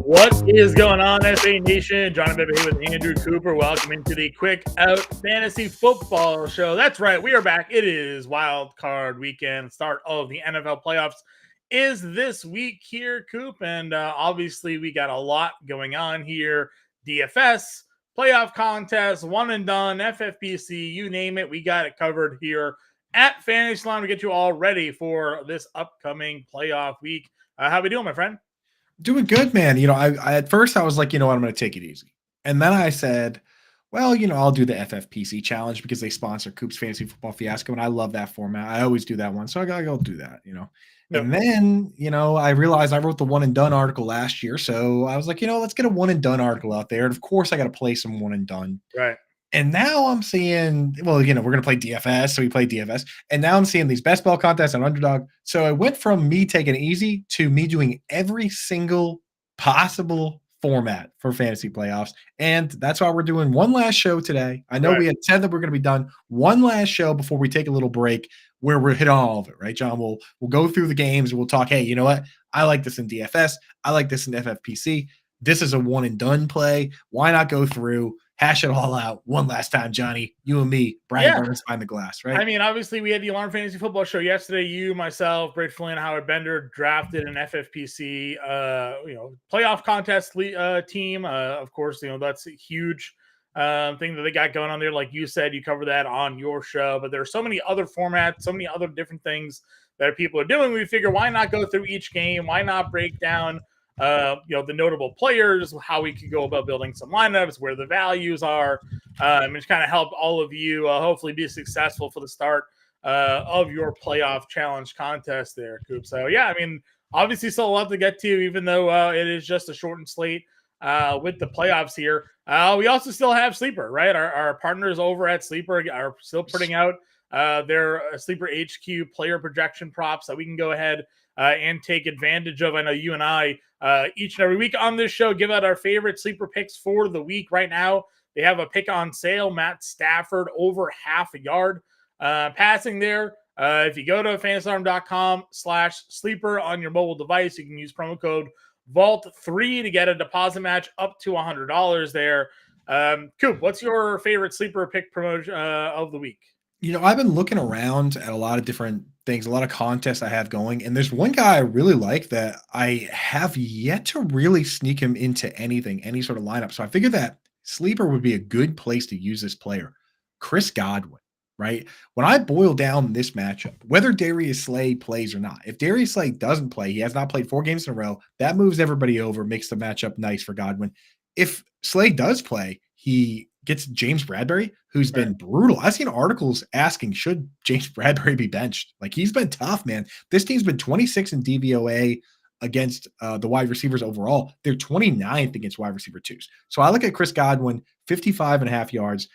What is going on, FA Nation? John Impemba here with Andrew Cooper. Welcome into the Quick Out Fantasy Football Show. That's right, we are back. It is Wild Card Weekend. Start of the NFL playoffs is this week here, Coop. And obviously, we got a lot going on here. DFS, playoff contest, one and done, FFPC, you name it. We got it covered here at Fantasy Line. We get you all ready for this upcoming playoff week. How we doing, my friend? Doing good, man. I at first I was like, you know what, I'm going to take it easy. And then I said, well, I'll do the FFPC challenge because they sponsor Coop's Fantasy Football Fiasco, and I love that format. I always do that one, so I gotta go do that. Yep. And then, I realized I wrote the one and done article last year, so I was like, let's get a one and done article out there. And of course, I got to play some one and done. Right. And now I'm seeing, we're going to play DFS. So we play DFS. And now I'm seeing these best ball contests on Underdog. So it went from me taking it easy to me doing every single possible format for fantasy playoffs. And that's why we're doing one last show today. I know we had said that we're going to be done one last show before we take a little break where we're hit on all of it, right, John? We'll go through the games and we'll talk, hey, you know what? I like this in DFS. I like this in FFPC. This is a one and done play. Why not go through, hash it all out one last time, Johnny, you and me, Brian Burns behind the glass, right? I mean, obviously, we had the Alarm Fantasy Football Show yesterday. You, myself, Brad Flynn, Howard Bender drafted an FFPC, playoff contest team. Of course, that's a huge thing that they got going on there. Like you said, you cover that on your show. But there are so many other formats, so many other different things that people are doing. We figure, why not go through each game? Why not break down the notable players, how we could go about building some lineups, where the values are, and just kind of help all of you hopefully be successful for the start of your playoff challenge contest there, Coop. So, yeah, I mean, obviously still a lot to get to, even though it is just a shortened slate with the playoffs here. We also still have Sleeper, right? Our partners over at Sleeper are still putting out their Sleeper HQ player projection props that we can go ahead and take advantage of. I know you and I each and every week on this show give out our favorite sleeper picks for the week. Right now, they have a pick on sale, Matt Stafford, over half a yard passing there. If you go to fantasyalarm.com/sleeper on your mobile device, you can use promo code VAULT3 to get a deposit match up to $100 there. Coop, what's your favorite sleeper pick promotion of the week? I've been looking around at a lot of different things, a lot of contests I have going, and there's one guy I really like that I have yet to really sneak him into anything, any sort of lineup. So I figured that Sleeper would be a good place to use this player, Chris Godwin, right? When I boil down this matchup, whether Darius Slay plays or not, if Darius Slay doesn't play, he has not played 4 games in a row, that moves everybody over, makes the matchup nice for Godwin. If Slay does play, he gets James Bradbury, who's been brutal. I've seen articles asking, should James Bradbury be benched? Like, he's been tough, man. This team's been 26 in DVOA against the wide receivers overall. They're 29th against wide receiver twos. So I look at Chris Godwin, 55.5 yards.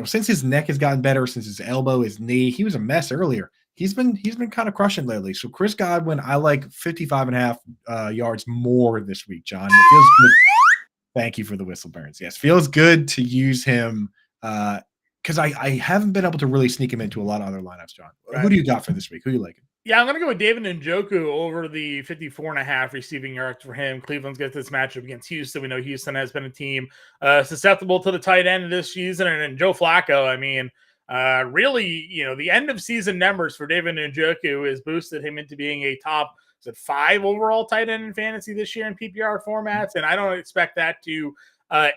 Since his neck has gotten better, since his elbow, his knee, he was a mess earlier. He's been kind of crushing lately. So Chris Godwin, I like 55.5 yards more this week, John. It feels good. Thank you for the whistle, Burns. Yes, feels good to use him because I haven't been able to really sneak him into a lot of other lineups, John. Right. Who do you got for this week? Who you liking? Yeah, I'm going to go with David Njoku over the 54.5 receiving yards for him. Cleveland's got this matchup against Houston. We know Houston has been a team susceptible to the tight end this season. And Joe Flacco, I mean, really, the end of season numbers for David Njoku has boosted him into being a top 5 overall tight end in fantasy this year in PPR formats. And I don't expect that to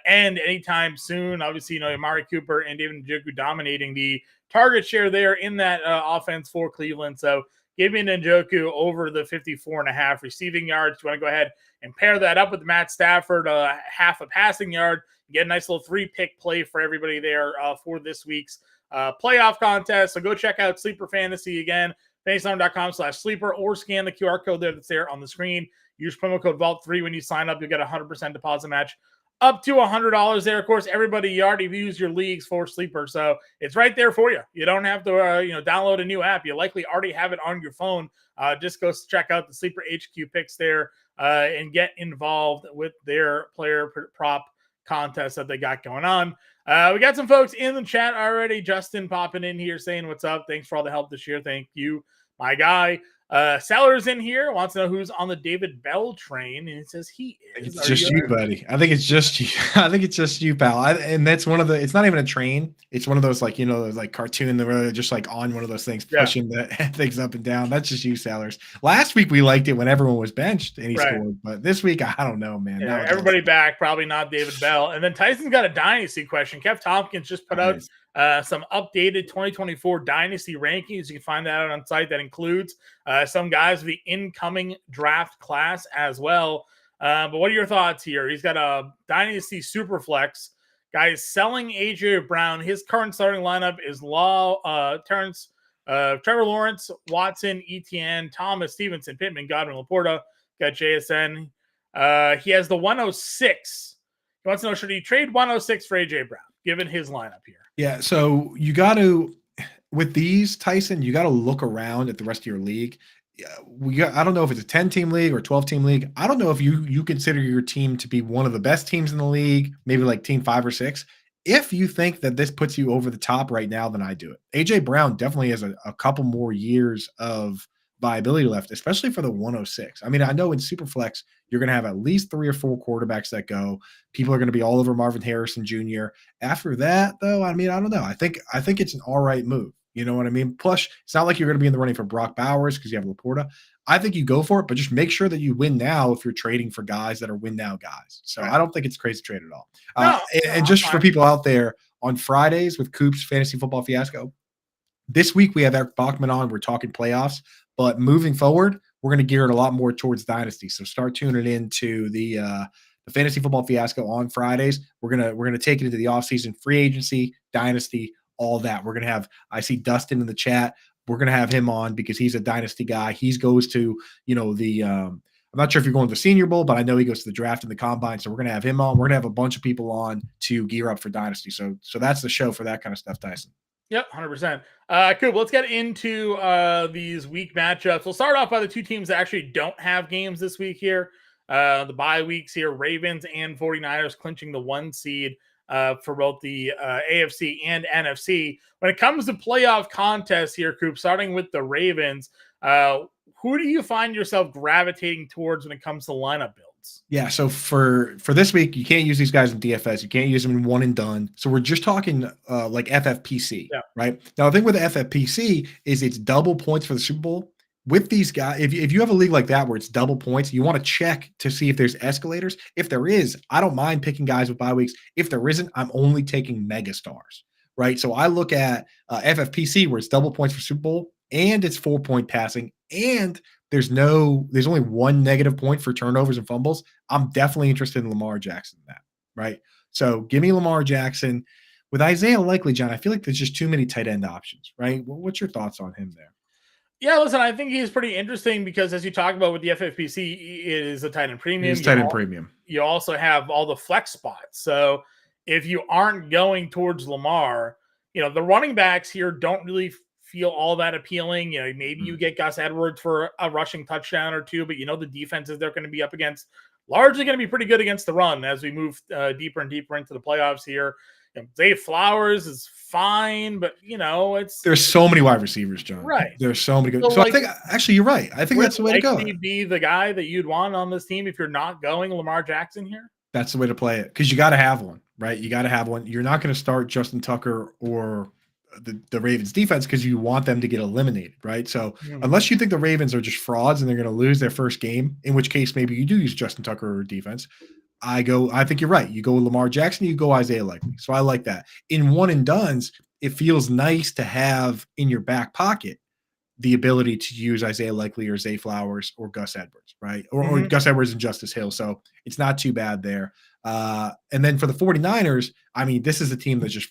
end anytime soon. Obviously, Amari Cooper and David Njoku dominating the target share there in that offense for Cleveland. So give me Njoku over the 54.5 receiving yards. You want to go ahead and pair that up with Matt Stafford, half a passing yard. You get a nice little 3-pick play for everybody there for this week's playoff contest. So go check out Sleeper Fantasy again, fantasyalarm.com/sleeper, or scan the QR code there that's there on the screen. Use promo code VAULT3 when you sign up. You'll get a 100% deposit match up to $100 there. Of course, everybody, you already use your leagues for Sleeper, so it's right there for you. You don't have to, download a new app. You likely already have it on your phone. Just go check out the Sleeper HQ picks there and get involved with their player prop contest that they got going on. We got some folks in the chat already. Justin popping in here saying, what's up? Thanks for all the help this year. Thank you, my guy. Sellers in here wants to know who's on the David Bell train, and he says he is. It's just you, buddy. I think it's just you. I think it's just you, pal. And that's one of the. It's not even a train. It's one of those like those like cartoon that were just like on one of those things, pushing the things up and down. That's just you, Sellers. Last week we liked it when everyone was benched and he scored, but this week I don't know, man. Yeah, everybody back, probably not David Bell. And then Tyson's got a dynasty question. Kev Tompkins just put out some updated 2024 dynasty rankings. You can find that out on site. That includes some guys of the incoming draft class as well. But what are your thoughts here? He's got a dynasty super flex. Guys selling AJ Brown. His current starting lineup is Terrence, Trevor Lawrence, Watson, Etienne, Thomas, Stevenson, Pittman, Godwin, Laporta. Got JSN. He has the 106. He wants to know, should he trade 106 for AJ Brown, given his lineup here? Yeah, so you got to, with these, Tyson, you got to look around at the rest of your league. I don't know if it's a 10-team league or 12-team league. I don't know if you consider your team to be one of the best teams in the league, maybe like team 5 or 6. If you think that this puts you over the top right now, then I do it. AJ Brown definitely has a couple more years of viability left, especially for the 106. I mean, I know in Superflex, you're going to have at least 3 or 4 quarterbacks that go. People are going to be all over Marvin Harrison Jr. After that, though, I mean, I don't know. I think it's an all right move. You know what I mean? Plus, it's not like you're going to be in the running for Brock Bowers because you have Laporta. I think you go for it, but just make sure that you win now if you're trading for guys that are win now guys. So I don't think it's a crazy trade at all. And just for people out there, on Fridays with Coop's Fantasy Football Fiasco, this week we have Eric Bachman on. We're talking playoffs, but moving forward, we're going to gear it a lot more towards Dynasty. So start tuning into the Fantasy Football Fiasco on Fridays. We're gonna take it into the offseason, free agency, Dynasty, all that. We're gonna have. I see Dustin in the chat. We're gonna have him on because he's a Dynasty guy. He goes to the. I'm not sure if you're going to the Senior Bowl, but I know he goes to the draft and the combine. So we're gonna have him on. We're gonna have a bunch of people on to gear up for Dynasty. So that's the show for that kind of stuff, Tyson. Yep, 100%. Cool. Let's get into these week matchups. We'll start off by the two teams that actually don't have games this week here. The bye weeks here, Ravens and 49ers clinching the 1 seed for both the AFC and NFC. When it comes to playoff contests here, Coop, starting with the Ravens, who do you find yourself gravitating towards when it comes to lineup builds? Yeah, so for this week, you can't use these guys in DFS. You can't use them in one and done. So we're just talking like FFPC, right? Now, the thing with the FFPC is it's double points for the Super Bowl. With these guys, if you have a league like that where it's double points, you want to check to see if there's escalators. If there is, I don't mind picking guys with bye weeks. If there isn't, I'm only taking mega stars, right? So I look at FFPC where it's double points for Super Bowl and it's 4-point passing and there's only 1 negative point for turnovers and fumbles. I'm definitely interested in Lamar Jackson in that, right? So give me Lamar Jackson. With Isaiah Likely, John, I feel like there's just too many tight end options, right? What's your thoughts on him there? Yeah, listen, I think he's pretty interesting because as you talk about with the FFPC, it is a tight end premium. It's tight end premium. You also have all the flex spots. So if you aren't going towards Lamar, the running backs here don't really feel all that appealing. Maybe you get Gus Edwards for a rushing touchdown or 2, but the defenses they're going to be up against largely going to be pretty good against the run as we move deeper and deeper into the playoffs here. Zay Flowers is fine, but there's so many wide receivers, John. Right. There's so many good. So I think actually you're right. I think that's the way to go. Would be the guy that you'd want on this team if you're not going Lamar Jackson here? That's the way to play it because you got to have one, right? You got to have one. You're not going to start Justin Tucker or the Ravens defense because you want them to get eliminated, right? So unless you think the Ravens are just frauds and they're going to lose their first game, in which case maybe you do use Justin Tucker or defense. I think you're right. You go with Lamar Jackson, you go Isaiah Likely. So I like that. In one and dones, it feels nice to have in your back pocket the ability to use Isaiah Likely or Zay Flowers or Gus Edwards, right? Or Gus Edwards and Justice Hill. So it's not too bad there. And then for the 49ers, I mean, this is a team that's just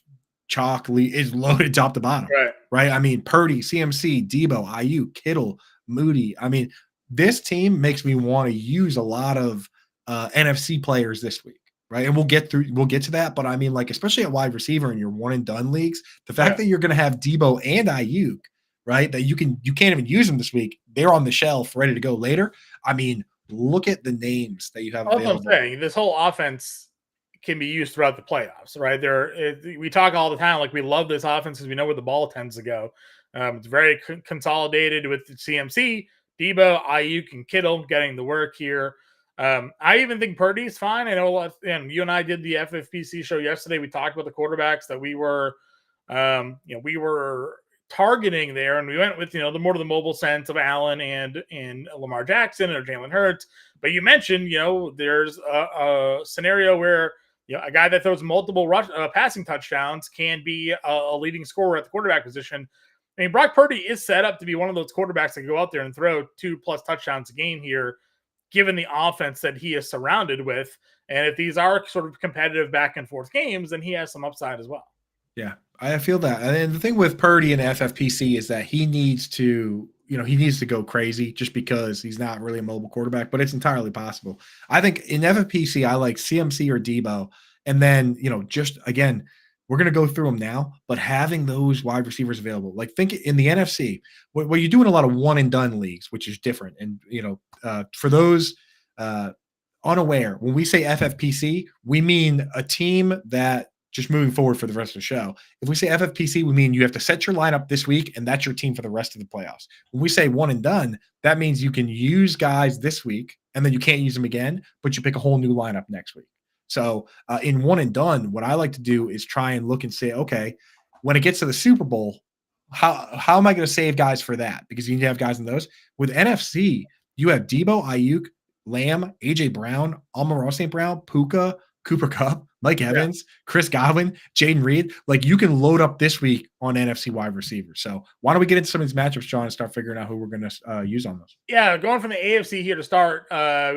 is loaded top to bottom, right? I mean, Purdy, CMC, Debo, IU, Kittle, Moody. I mean, this team makes me want to use a lot of NFC players this week, right? And we'll get to that. But I mean, like, especially at wide receiver in your one and done leagues, the fact that you're going to have Debo and Ayuk, right? That you can't even use them this week. They're on the shelf ready to go later. I mean, look at the names that you have available. That's what I'm saying. This whole offense can be used throughout the playoffs, right? We talk all the time, like we love this offense because we know where the ball tends to go. It's very consolidated with CMC, Debo, Ayuk, and Kittle getting the work here. I even think Purdy's fine. I know, and you and I did the FFPC show yesterday. We talked about the quarterbacks that we were targeting there, and we went with the more to the mobile sense of Allen and Lamar Jackson or Jalen Hurts. But you mentioned there's a scenario where a guy that throws multiple passing touchdowns can be a leading scorer at the quarterback position. I mean, Brock Purdy is set up to be one of those quarterbacks that can go out there and throw 2+ touchdowns a game here, given the offense that he is surrounded with. And if these are sort of competitive back and forth games, then he has some upside as well. Yeah, I feel that. And the thing with Purdy and FFPC is that he needs to go crazy just because he's not really a mobile quarterback, but it's entirely possible. I think in FFPC, I like CMC or Debo. And then, just again, we're going to go through them now, but having those wide receivers available, like think in the NFC, what you're doing a lot of one and done leagues, which is different. And, for those unaware, when we say FFPC, we mean a team that, just moving forward for the rest of the show, if we say FFPC, we mean you have to set your lineup this week, and that's your team for the rest of the playoffs. When we say one and done, that means you can use guys this week, and then you can't use them again, but you pick a whole new lineup next week. So in one and done, what I like to do is try and look and say, okay, when it gets to the Super Bowl, how am I going to save guys for that? Because you need to have guys in those. With NFC, you have Debo, Ayuk, Lamb, AJ Brown, Amon-Ra St. Brown, Puka, Cooper Kupp, Mike Evans, Chris Godwin, Jaden Reed. Like, you can load up this week on NFC wide receivers. So why don't we get into some of these matchups, John, and start figuring out who we're going to use on those? Yeah, going from the AFC here to start, we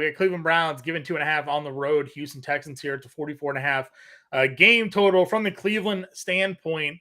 got Cleveland Browns given 2.5 on the road. Houston Texans here to 44.5 game total from the Cleveland standpoint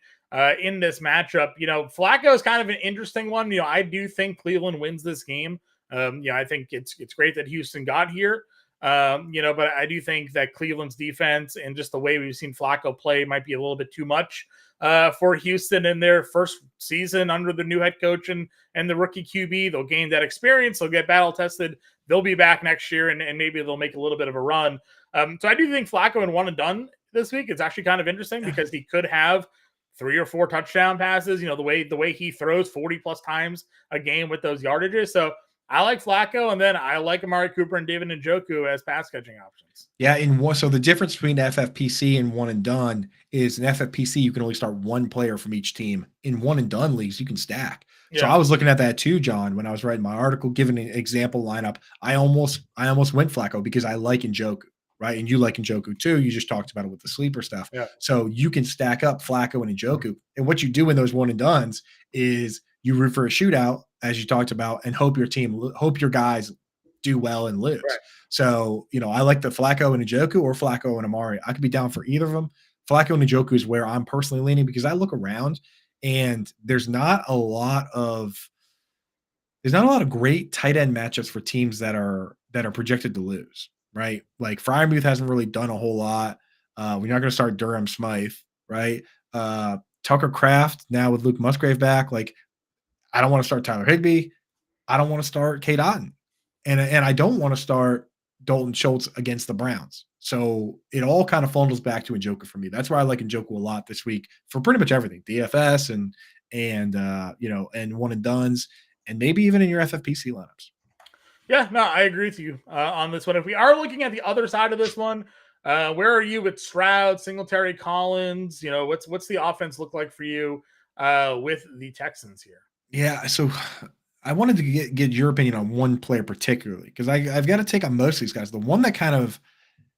in this matchup. Flacco is kind of an interesting one. I do think Cleveland wins this game. I think it's great that Houston got here. But I do think that Cleveland's defense and just the way we've seen Flacco play might be a little bit too much for Houston in their first season under the new head coach and the rookie QB. They'll gain that experience. They'll get battle tested. They'll be back next year, and maybe they'll make a little bit of a run. So I do think Flacco in one and done this week. It's actually kind of interesting because he could have 3 or 4 touchdown passes. The way he throws 40+ times a game with those yardages. So I like Flacco, and then I like Amari Cooper and David Njoku as pass catching options. Yeah, so the difference between FFPC and one and done is in FFPC you can only start one player from each team. In one and done leagues, you can stack. Yeah. So I was looking at that too, John, when I was writing my article, giving an example lineup. I almost went Flacco because I like Njoku, right? And you like Njoku too. You just talked about it with the sleeper stuff. Yeah. So you can stack up Flacco and Njoku. And what you do in those one and dones is you root for a shootout, as you talked about, and hope your guys do well and lose. Right. So, I like the Flacco and Njoku or Flacco and Amari. I could be down for either of them. Flacco and Njoku is where I'm personally leaning because I look around and there's not a lot of great tight end matchups for teams that are projected to lose, right? Like Freiermuth hasn't really done a whole lot. We're not going to start Durham Smythe, right? Tucker Kraft now with Luke Musgrave back, like, I don't want to start Tyler Higbee. I don't want to start Cade Otton. And I don't want to start Dalton Schultz against the Browns. So it all kind of funnels back to Njoku for me. That's why I like Njoku a lot this week for pretty much everything. DFS and one and dones, and maybe even in your FFPC lineups. Yeah, no, I agree with you on this one. If we are looking at the other side of this one, where are you with Stroud, Singletary, Collins? What's the offense look like for you with the Texans here? Yeah, so I wanted to get your opinion on one player particularly because I've got to take on most of these guys. The one that kind of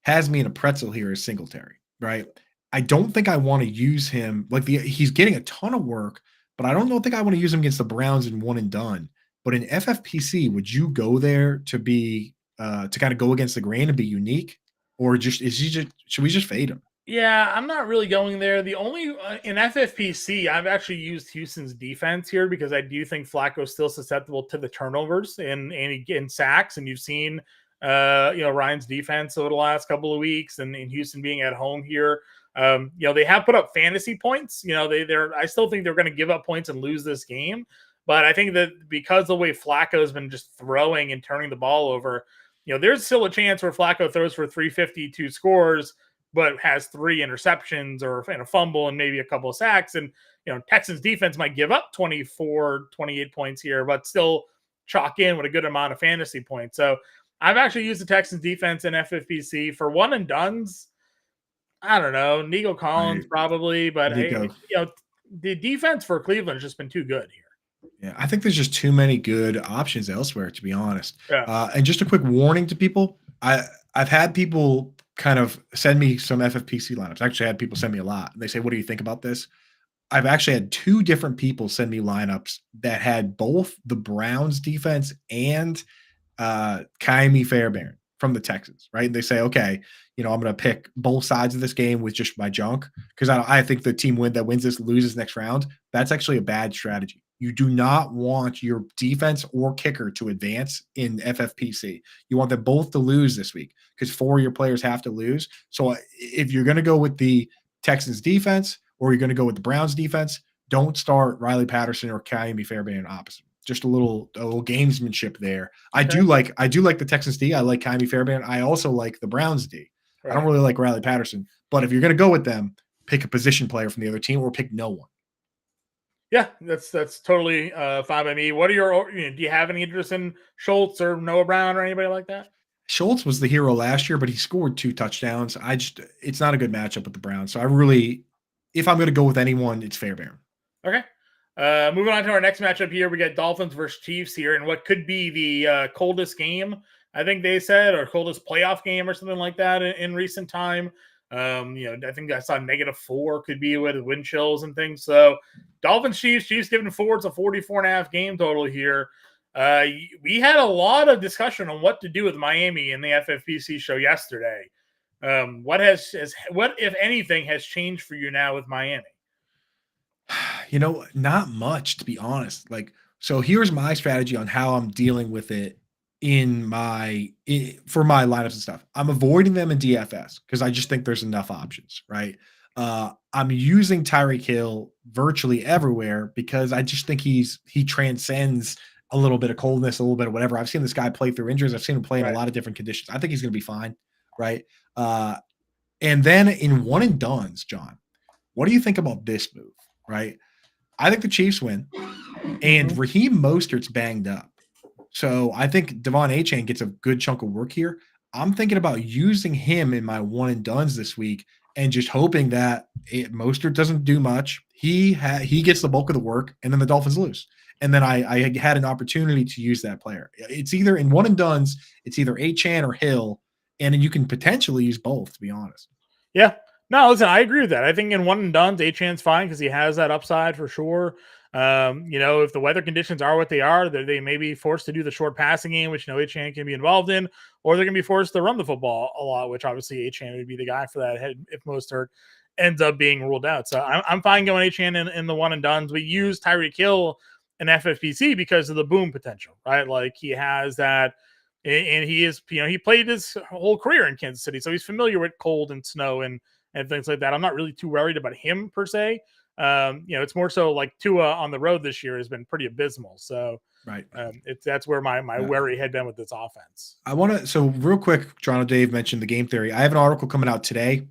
has me in a pretzel here is Singletary, right? I don't think I want to use him. He's getting a ton of work, but I don't think I want to use him against the Browns in one and done. But in FFPC, would you go there to be to kind of go against the grain and be unique, or should we just fade him? Yeah, I'm not really going there. The only in FFPC, I've actually used Houston's defense here because I do think Flacco's still susceptible to the turnovers and sacks. And you've seen, Ryan's defense over the last couple of weeks, and Houston being at home here. They have put up fantasy points. I still think they're going to give up points and lose this game. But I think that because the way Flacco has been just throwing and turning the ball over, there's still a chance where Flacco throws for 352 scores, but has 3 interceptions and a fumble and maybe a couple of sacks. And, Texans defense might give up 24, 28 points here, but still chalk in with a good amount of fantasy points. So I've actually used the Texans defense in FFPC for one and dones. I don't know, Nico Collins Right. probably, but Nico. the defense for Cleveland has just been too good here. Yeah, I think there's just too many good options elsewhere, to be honest. Yeah. And just a quick warning to people: I've had people kind of send me some FFPC lineups. I actually had people send me a lot, and they say, "What do you think about this?" I've actually had two different people send me lineups that had both the Browns defense and Kaimi Fairbairn from the Texans, right? And they say, okay, I'm going to pick both sides of this game with just my junk because I think the team that wins this loses next round. That's actually a bad strategy. You do not want your defense or kicker to advance in FFPC. You want them both to lose this week because 4 of your players have to lose. So if you're going to go with the Texans defense or you're going to go with the Browns defense, don't start Riley Patterson or Kaimi Fairbairn opposite. Just a little gamesmanship there. I do like the Texans D. I like Kaimi Fairbairn. I also like the Browns D. Right. I don't really like Riley Patterson, but if you're going to go with them, pick a position player from the other team or pick no one. Yeah, that's totally fine by me. What are your? Do you have any interest in Schultz or Noah Brown or anybody like that? Schultz was the hero last year, but he scored 2 touchdowns. It's not a good matchup with the Browns. So if I'm going to go with anyone, it's Fairbairn. Okay. Moving on to our next matchup here, we got Dolphins versus Chiefs here, and what could be the coldest game, I think they said, or coldest playoff game or something like that in recent time. I think I saw -4 could be with wind chills and things. So Dolphins, Chiefs giving forwards a 44.5 game total here. We had a lot of discussion on what to do with Miami in the FFPC show yesterday. What if anything has changed for you now with Miami? Not much, to be honest. So here's my strategy on how I'm dealing with it for my lineups and stuff. I'm avoiding them in DFS because I just think there's enough options, right? I'm using Tyreek Hill virtually everywhere because I just think he transcends a little bit of coldness, a little bit of whatever. I've seen this guy play through injuries. I've seen him play in a lot of different conditions. I think he's going to be fine, right? And then in one and dones, John, what do you think about this move, right? I think the Chiefs win, and Raheem Mostert's banged up. So I think Devon Achane gets a good chunk of work here. I'm thinking about using him in my one and dones this week and just hoping that Mostert doesn't do much. He gets the bulk of the work, and then the Dolphins lose. And then I had an opportunity to use that player. It's either in one and dones, it's either Achane or Hill, and you can potentially use both, to be honest. Yeah. No, listen, I agree with that. I think in one and done, Achane's fine because he has that upside for sure. If the weather conditions are what they are, they may be forced to do the short passing game, which Achane can be involved in, or they're going to be forced to run the football a lot, which obviously Achane would be the guy for that if Mostert ends up being ruled out. So I'm fine going Achane in the one and dones. We use Tyreek Hill in FFPC because of the boom potential, right? Like he has that. And he is, he played his whole career in Kansas City, so he's familiar with cold and snow and things like that. I'm not really too worried about him per se. It's more so like Tua on the road this year has been pretty abysmal. So right, that's where my worry had been with this offense. So real quick, Toronto Dave mentioned the game theory. I have an article coming out today.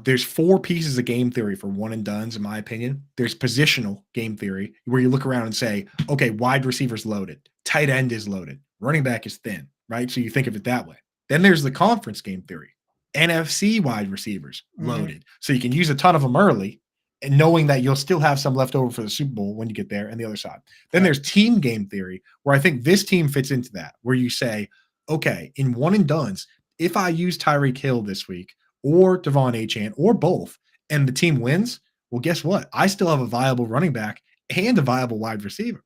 There's 4 pieces of game theory for one and dones, in my opinion. There's positional game theory where you look around and say, okay, wide receiver's loaded, tight end is loaded, running back is thin, right? So you think of it that way. Then there's the conference game theory. NFC wide receivers loaded. So you can use a ton of them early and knowing that you'll still have some left over for the Super Bowl when you get there and the other side. Then there's team game theory where I think this team fits into that, where you say, okay, in one and dones, if I use Tyreek Hill this week or Devon Achane or both and the team wins, well, guess what? I still have a viable running back and a viable wide receiver,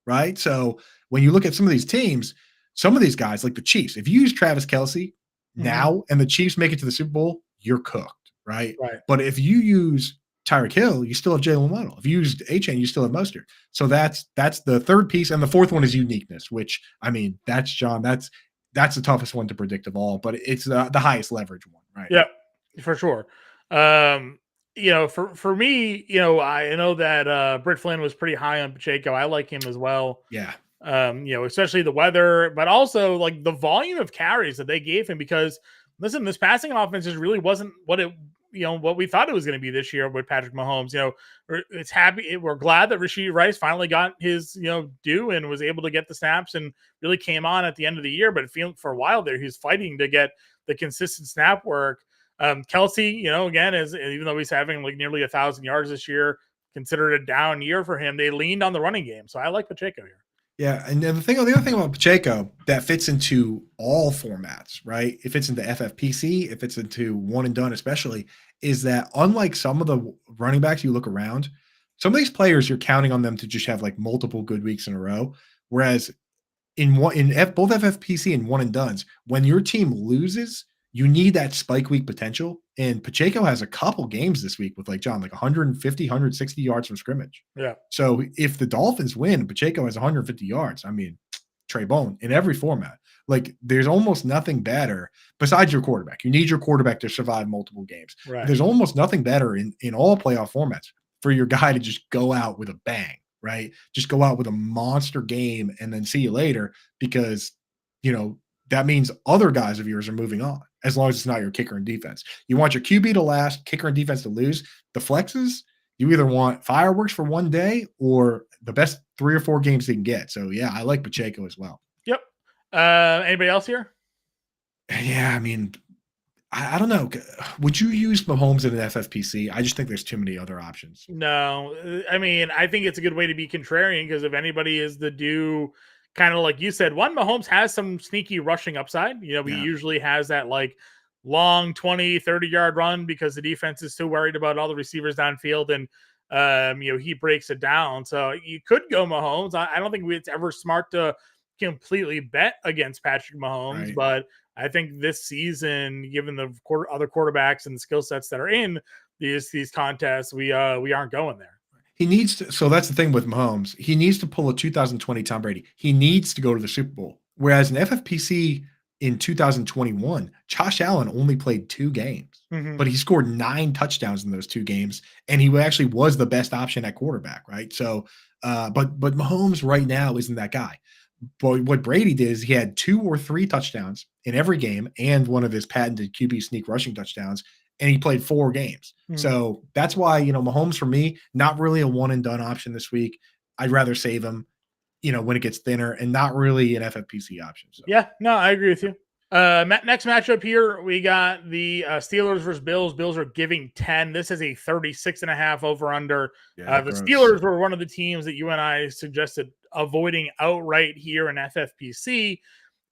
right? So when you look at some of these teams, some of these guys like the Chiefs, if you use Travis Kelce now and the Chiefs make it to the Super Bowl, you're cooked, right? But if you use Tyreek Hill, you still have Jalen Waddle. If you use Achane, you still have Mostert. So that's the third piece, and the fourth one is uniqueness, which that's the toughest one to predict of all, but it's the highest leverage one, right? Yeah, for sure. For me, I know that Britt Flynn was pretty high on Pacheco. I like him as well. Yeah. Especially the weather, but also like the volume of carries that they gave him because listen, this passing offense just really wasn't what it what we thought it was going to be this year with Patrick Mahomes. We're glad that Rashid Rice finally got his due and was able to get the snaps and really came on at the end of the year. But feeling for a while there, he's fighting to get the consistent snap work. Kelsey, again, even though he's having like nearly 1,000 yards this year, considered a down year for him. They leaned on the running game, so I like Pacheco here. Yeah, and the other thing about Pacheco that fits into all formats, right? It fits into FFPC, it fits into one and done, especially, is that unlike some of the running backs you look around, some of these players you're counting on them to just have like multiple good weeks in a row. Whereas both FFPC and one and dones, when your team loses, you need that spike week potential. And Pacheco has a couple games this week with like 150, 160 yards from scrimmage. Yeah. So if the Dolphins win, Pacheco has 150 yards. I mean, Trey Bone in every format. Like there's almost nothing better besides your quarterback. You need your quarterback to survive multiple games. Right. There's almost nothing better in all playoff formats for your guy to just go out with a bang, right? Just go out with a monster game and then see you later because, that means other guys of yours are moving on as long as it's not your kicker and defense. You want your QB to last, kicker and defense to lose. The flexes, you either want fireworks for one day or the best 3 or 4 games they can get. So, yeah, I like Pacheco as well. Yep. Anybody else here? Yeah, I mean, I don't know. Would you use Mahomes in an FFPC? I just think there's too many other options. No. I mean, I think it's a good way to be contrarian because if anybody is the due – kind of like you said, Mahomes has some sneaky rushing upside. He usually has that like long 20, 30-yard run because the defense is still worried about all the receivers downfield and, he breaks it down. So you could go Mahomes. I don't think it's ever smart to completely bet against Patrick Mahomes, Right. but I think this season, given the other quarterbacks and the skill sets that are in these contests, we aren't going there. He needs to. So that's the thing with Mahomes. He needs to pull a 2020 Tom Brady. He needs to go to the Super Bowl. Whereas in FFPC in 2021, Josh Allen only played 2 games, but he scored 9 touchdowns in those 2 games, and he actually was the best option at quarterback, right? So, but Mahomes right now isn't that guy. But what Brady did is he had 2 or 3 touchdowns in every game and one of his patented QB sneak rushing touchdowns. And he played 4 games. So that's why, Mahomes for me, not really a one and done option this week. I'd rather save him, when it gets thinner and not really an FFPC option. So. Yeah, no, I agree with you. Next matchup here, we got the Steelers versus Bills. Bills are giving 10. This is a 36.5 over under. Yeah, the Steelers were one of the teams that you and I suggested avoiding outright here in FFPC.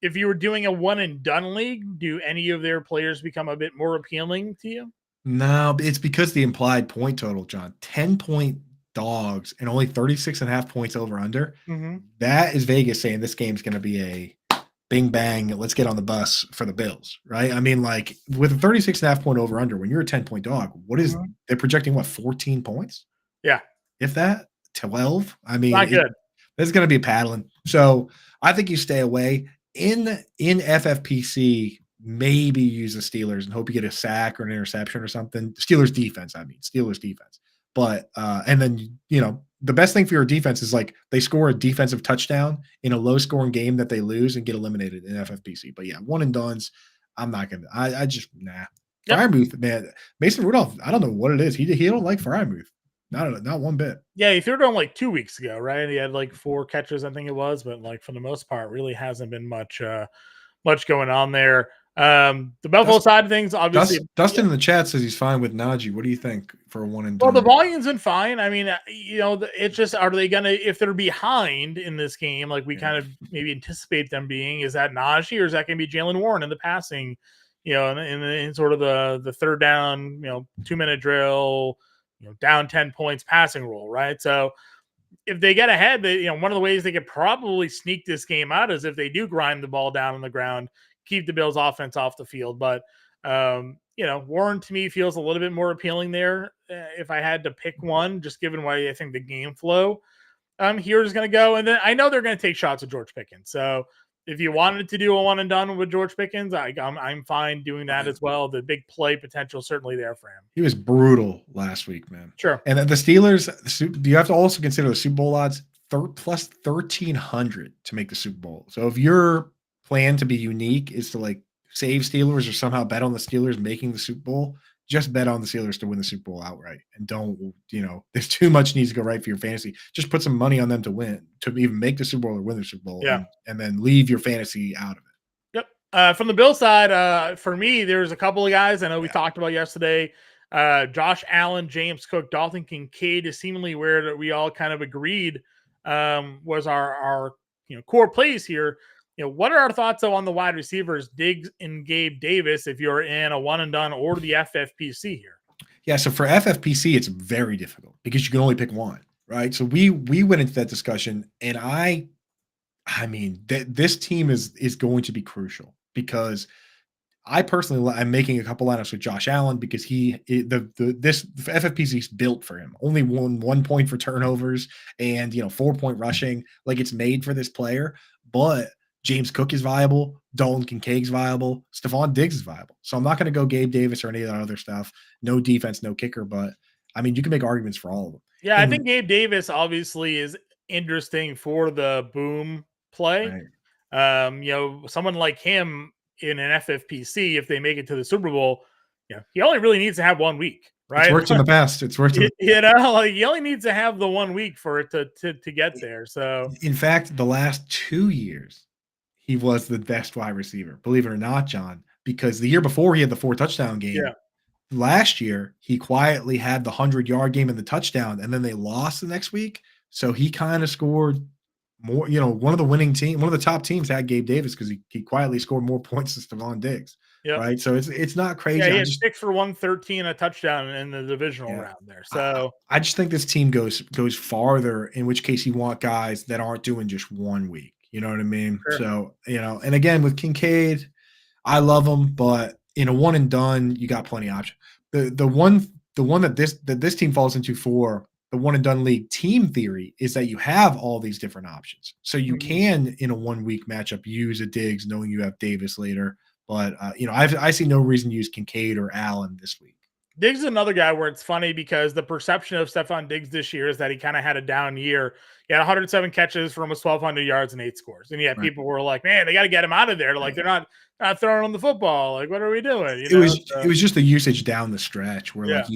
If you were doing a one and done league, do any of their players become a bit more appealing to you? No, it's because the implied point total, John, 10-point dogs and only 36.5 points over under. That is Vegas saying this game's going to be a bing bang. Let's get on the bus for the Bills, right? I mean, like with a 36.5 point over under, when you're a 10-point dog, what is they're projecting? 14 points? Yeah. If that, 12. I mean, not good. It's going to be paddling. So I think you stay away. In FFPC, maybe use the Steelers and hope you get a sack or an interception or something. Steelers defense. But and then the best thing for your defense is like they score a defensive touchdown in a low scoring game that they lose and get eliminated in FFPC. But yeah, one and dones. I'm not gonna. I just nah. Yep. Freiermuth, man. Mason Rudolph. I don't know what it is. He don't like Freiermuth. Not one bit. Yeah, he threw it on like 2 weeks ago, right? He had like 4 catches, I think it was, but like for the most part, really hasn't been much going on there. The Buffalo side of things, obviously. Dustin in the chat says he's fine with Najee. What do you think for a one and done? Well, the volume's been fine. I mean, it's just, are they gonna, if they're behind in this game, like we kind of maybe anticipate them being, is that Najee or is that gonna be Jalen Warren in the passing? In sort of the third down, 2-minute drill. Down 10 points passing rule, right? So if they get ahead, one of the ways they could probably sneak this game out is if they do grind the ball down on the ground, keep the Bills offense off the field. But, Warren to me feels a little bit more appealing there. If I had to pick one, just given why I think the game flow here is going to go. And then I know they're going to take shots at George Pickens. So if you wanted to do a one and done with George Pickens, I'm fine doing that as well. The big play potential certainly there for him. He was brutal last week, man. Sure. And the Steelers, you have to also consider the Super Bowl odds plus 1,300 to make the Super Bowl. So if your plan to be unique is to like save Steelers or somehow bet on the Steelers making the Super Bowl, just bet on the Steelers to win the Super Bowl outright, and don't, there's too much needs to go right for your fantasy. Just put some money on them to win, to even make the Super Bowl or win the Super Bowl, Yeah. and then leave your fantasy out of it. Yep. From the Bill side, for me, there's a couple of guys I know we Yeah. talked about yesterday. Josh Allen, James Cook, Dalton Kincaid is seemingly where that we all kind of agreed was our core plays here. What are our thoughts though on the wide receivers, Diggs and Gabe Davis, if you're in a one and done or the FFPC here? Yeah, so for FFPC, it's very difficult because you can only pick one, right? So we went into that discussion, and I mean, this team is going to be crucial because I personally, I'm making a couple lineups with Josh Allen because this FFPC is built for him. Only one point for turnovers and 4-point rushing. Like, it's made for this player. But James Cook is viable. Dalton Kincaid's viable. Stephon Diggs is viable. So I'm not going to go Gabe Davis or any of that other stuff. No defense, no kicker. But I mean, you can make arguments for all of them. Yeah, I And think Gabe Davis obviously is interesting for the boom play. right, Someone like him in an FFPC, if they make it to the Super Bowl, he only really needs to have 1 week, it's right? worked in the past. It's worked in Like he only needs to have the 1 week for it to get there. So, In fact, the last 2 years, he was the best wide receiver, believe it or not, John, because the year before he had the 4 touchdown game. yeah, Last year, he quietly had the 100-yard game and the touchdown, and then they lost the next week. So he kind of scored more, one of the top teams had Gabe Davis because he quietly scored more points than Stephon Diggs, yeah, right? So it's not yeah. crazy. He had 6 for 113, a touchdown in the divisional Yeah. round there. I So, I just think this team goes farther, in which case you want guys that aren't doing just 1 week. You know what I mean? sure. So, and again, with Kincaid, I love him, but in a one and done, you got plenty of options. The one that this team falls into for the one and done league team theory is that you have all these different options. So you Mhm. can, in a 1 week matchup, use a Diggs knowing you have Davis later. But I see no reason to use Kincaid or Allen this week. Diggs is another guy where it's funny because the perception of Stephon Diggs this year is that he kind of had a down year. He had 107 catches for almost 1,200 yards and 8 scores. And yet Right. people were like, man, they got to get him out of there. Like, they're not throwing on the football. Like, what are we doing? It was So, it was just the usage down the stretch where, yeah. like,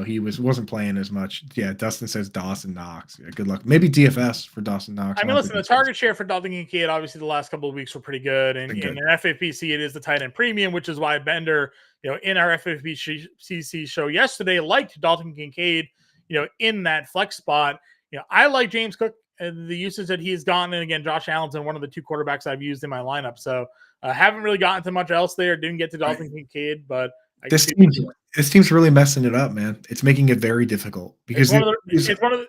he wasn't playing as much. Yeah, Dustin says Dawson Knox. Yeah, good luck. Maybe DFS for Dawson Knox. I mean, listen, the target share for Dalton Kincaid, obviously, the last couple of weeks were pretty good. And Been in good. an FFPC, it is the tight end premium, which is why Bender, in our FFPC show yesterday, liked Dalton Kincaid, in that flex spot. I like James Cook and the usage that he's gotten. And again, Josh Allen's one of the 2 quarterbacks I've used in my lineup. So haven't really gotten to much else there. Didn't get to Dalton Kincaid, but I can This see team's this team's really messing it up, man. It's making it very difficult because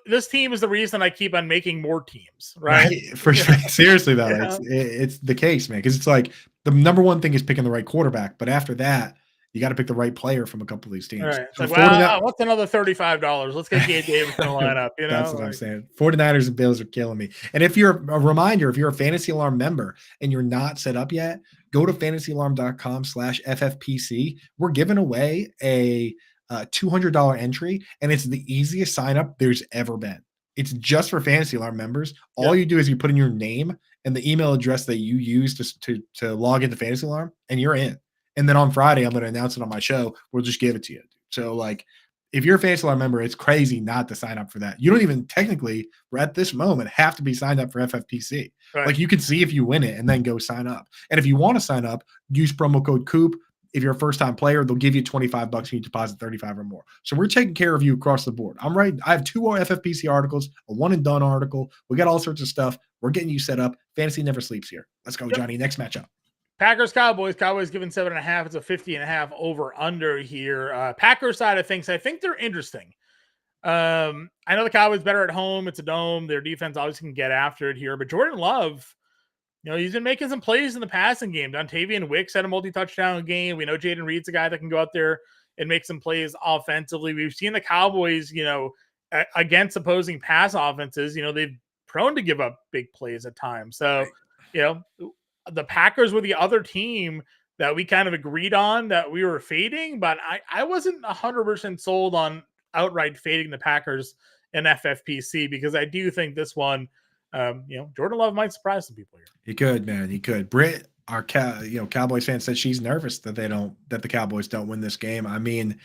this team is the reason I keep on making more teams, right? right, for sure. Seriously though, Yeah. it's the case, man. Because it's like the number one thing is picking the right quarterback, but after that, you got to pick the right player from a couple of these All teams. right. It's So like, 49 well, what's another $35? Let's get Gabe Davis in the lineup, That's what I'm saying. 49ers and Bills are killing me. And if you're if you're a Fantasy Alarm member and you're not set up yet, go to fantasyalarm.com/FFPC. We're giving away a $200 entry, and it's the easiest sign up there's ever been. It's just for Fantasy Alarm members. All Yep. you do is you put in your name and the email address that you use to log into Fantasy Alarm, and you're in. And then on Friday, I'm going to announce it on my show. We'll just give it to you. So, like, if you're a Fantasy Alarm member, it's crazy not to sign up for that. You don't even technically, at this moment, have to be signed up for FFPC. Right. Like, you can see if you win it and then go sign up. And if you want to sign up, use promo code COOP. If you're a first-time player, they'll give you $25 when you deposit 35 or more. So we're taking care of you across the board. I'm right. I have 2 more FFPC articles, a one and done article. We got all sorts of stuff. We're getting you set up. Fantasy never sleeps here. Let's go, Johnny. Next matchup. Packers Cowboys. Cowboys given 7.5. It's a 50.5 over under here. Packers side of things, I think they're interesting. I know the Cowboys better at home. It's a dome. Their defense obviously can get after it here. But Jordan Love, he's been making some plays in the passing game. Dontavian Wicks had a multi-touchdown game. We know Jaden Reed's a guy that can go out there and make some plays offensively. We've seen the Cowboys, against opposing pass offenses, they've prone to give up big plays at times. So, the Packers were the other team that we kind of agreed on that we were fading, but I wasn't 100% sold on outright fading the Packers in FFPC because I do think this one, Jordan Love might surprise some people here. He could, man. He could. Britt, our Cowboys fan, said she's nervous that the Cowboys don't win this game. I mean,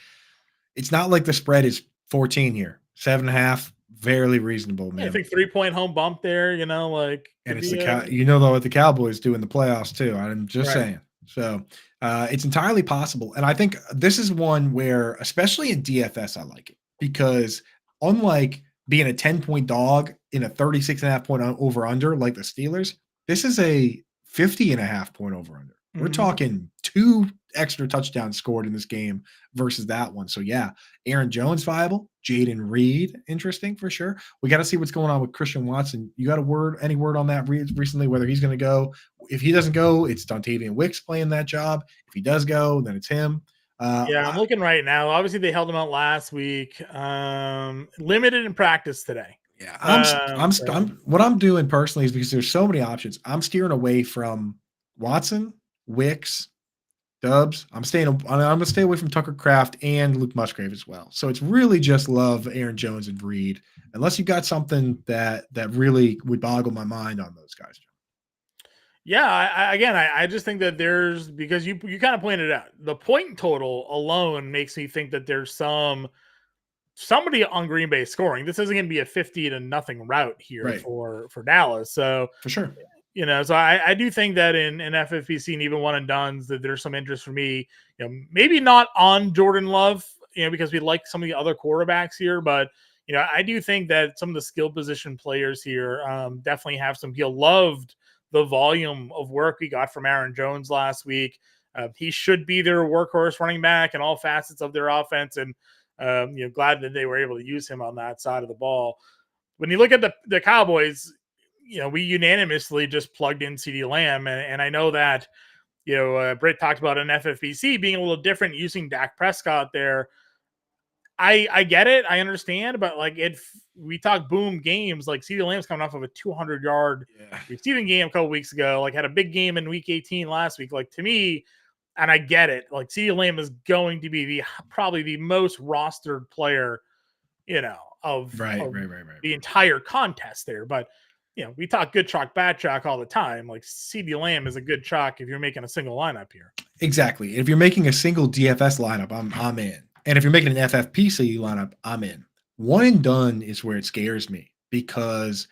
It's not like the spread is 14 here. 7.5, very reasonable, Yeah, I man. think 3-point home bump there, like And could it's be a though what the Cowboys do in the playoffs too. I'm just right. saying. So it's entirely possible. And I think this is one where, especially in DFS, I like it because unlike being a 10-point dog in a 36.5 point over under like the Steelers, this is a 50.5 point over under. We're Mhm. talking 2 extra touchdowns scored in this game versus that one. So yeah, Aaron Jones viable, Jaden Reed interesting for sure. We got to see what's going on with Christian Watson. You got any word on that recently, whether he's going to go? If he doesn't go, it's Dontavian Wicks playing that job. If he does go, then it's him. Yeah, I'm looking right now. Obviously, they held him out last week. Limited in practice today. Yeah, So what I'm doing personally is because there's so many options. I'm steering away from Watson, Wicks, Dubs. I'm gonna stay away from Tucker Craft and Luke Musgrave as well. So it's really just love Aaron Jones and Reed, unless you got something that really would boggle my mind on those guys. yeah, I just think that there's because you kind of pointed out the point total alone makes me think that there's somebody on Green Bay scoring. This isn't going to be a 50-0 route here Right, for Dallas. So for sure. so I do think that in FFPC and even one and dones that there's some interest for me. Maybe not on Jordan Love, because we like some of the other quarterbacks here, but I do think that some of the skill position players here definitely have some appeal. Loved the volume of work we got from Aaron Jones last week. He should be their workhorse running back in all facets of their offense, and glad that they were able to use him on that side of the ball. When you look at the Cowboys, we unanimously just plugged in CD Lamb, and I know that Britt talked about an FFBC being a little different using Dak Prescott there. I get it, I understand, but like if we talk boom games, like CD Lamb's coming off of a 200-yard Yeah. receiving game a couple weeks ago, like had a big game in Week 18 last week. Like to me, and I get it, like CD Lamb is going to be probably the most rostered player, Right, of right, right, right, the right. entire contest there. But we talk good chalk, bad chalk all the time. Like CD Lamb is a good chalk if you're making a single lineup here. Exactly. If you're making a single DFS lineup, I'm in. And if you're making an FFPC lineup, I'm in. One and done is where it scares me because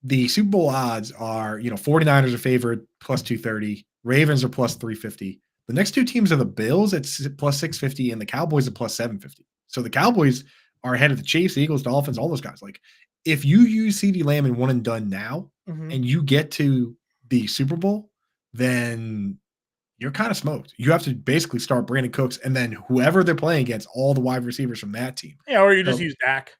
the Super Bowl odds are, 49ers are favored plus 230, Ravens are plus 350. The next two teams are the Bills at plus 650 and the Cowboys at plus 750. So the Cowboys are ahead of the Chiefs, Eagles, Dolphins, all those guys. Like if you use CD Lamb in one and done now Mm-hmm. and you get to the Super Bowl, then you're kind of smoked. You have to basically start Brandon Cooks and then whoever they're playing against, all the wide receivers from that team. Yeah, or you just So use Dak.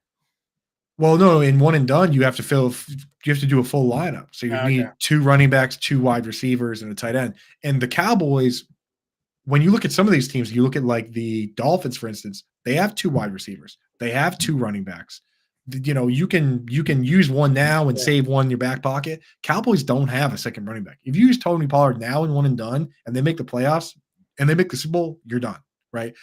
well, no, in one and done, you have to do a full lineup. So you Okay. need 2 running backs, 2 wide receivers, and a tight end. And the Cowboys, when you look at some of these teams, you look at like the Dolphins, for instance, they have 2 wide receivers, they have 2 running backs. You can use one now and Yeah. save one in your back pocket. Cowboys don't have a second running back. If you use Tony Pollard now in one and done, and they make the playoffs and they make the Super Bowl, you're done, right?